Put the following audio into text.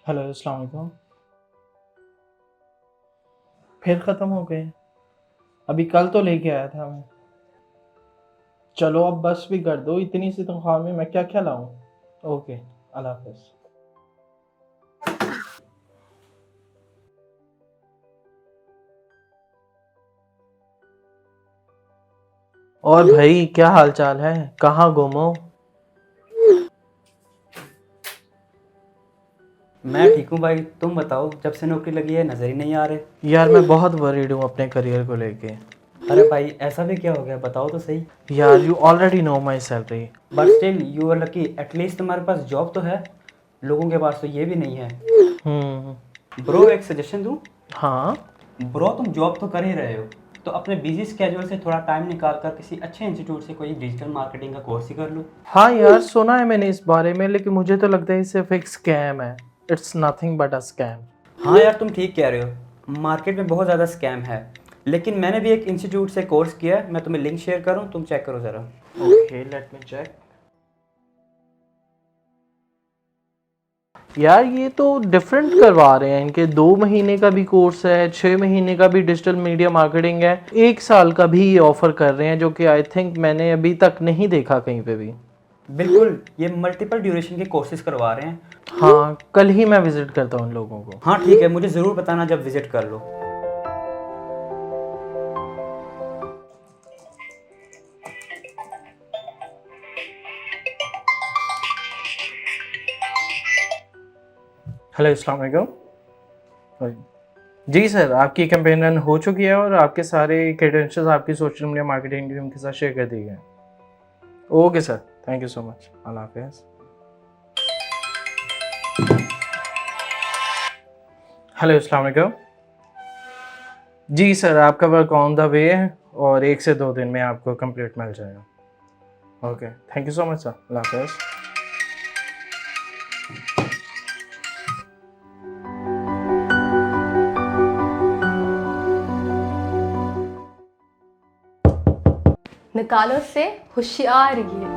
Hello अस्सलाम वालेकुम। फिर ख़त्म हो गए? अभी कल तो लेके आया था मैं। चलो अब बस भी कर दो, इतनी सी तनख्वाह में मैं क्या क्या लाऊं। ओके, अल्लाह हाफ़िज़। और भाई क्या हाल चाल है, कहाँ गुम हो? मैं ठीक हूँ भाई। तुम बताओ, जब से नौकरी लगी है नज़र ही नहीं आ रहे। यार मैं बहुत वरीड हूँ अपने करियर को लेके। अरे भाई, ऐसा भी क्या हो गया, बताओ तो सही। यार you already know my salary. But still you are lucky, at least तुम्हारे पास जॉब तो है। लोगों के पास तो ये भी नहीं है। हम्म। ब्रो, एक सजेशन दूँ? हाँ। ब्रो, तुम जॉब तो कर ही रहे हो, तो अपने बिजी स्केड्यूल से थोड़ा टाइम निकाल कर किसी अच्छे इंस्टीट्यूट से कोई डिजिटल मार्केटिंग का कोर्स ही कर लो। हाँ यार सुना है मैंने इस बारे में, लेकिन मुझे तो लगता है ये सिर्फ एक स्कैम है। It's nothing but a scam. हाँ यार, तुम ठीक कह रहे हो, मार्केट में बहुत ज़्यादा स्कैम है। लेकिन मैंने भी एक इंस्टीट्यूट से कोर्स किया है, मैं तुम्हें लिंक शेयर करूँ, तुम चेक करो ज़रा। Okay, let me check. यार ये तो डिफरेंट करवा रहे हैं, इनके 2 महीने का भी कोर्स है, 6 महीने का भी डिजिटल मीडिया मार्केटिंग है, 1 साल का भी ये ऑफर कर रहे हैं, जो कि आई थिंक मैंने अभी तक नहीं देखा कहीं पे भी। बिल्कुल, ये मल्टीपल ड्यूरेशन के कोर्सेज करवा रहे हैं। हाँ, कल ही मैं विजिट करता हूँ उन लोगों को। हाँ ठीक है, मुझे ज़रूर बताना जब विजिट कर लो। हेलो, अस्सलाम वालेकुम। जी सर, आपकी कैंपेन रन हो चुकी है और आपके सारे क्रेडेंशियल्स आपकी सोशल मीडिया मार्केटिंग टीम के साथ शेयर कर दिए गए। Okay sir, thank you so much, अल्लाह हाफिज़। हेलो, अस्सलाम वालेकुम। जी सर, आपका वर्क ऑन द वे है और 1 से 2 दिन में आपको कंप्लीट मिल जाएगा। Okay, thank you so much sir, अल्लाह हाफिज़। निकालो से होशियार ये।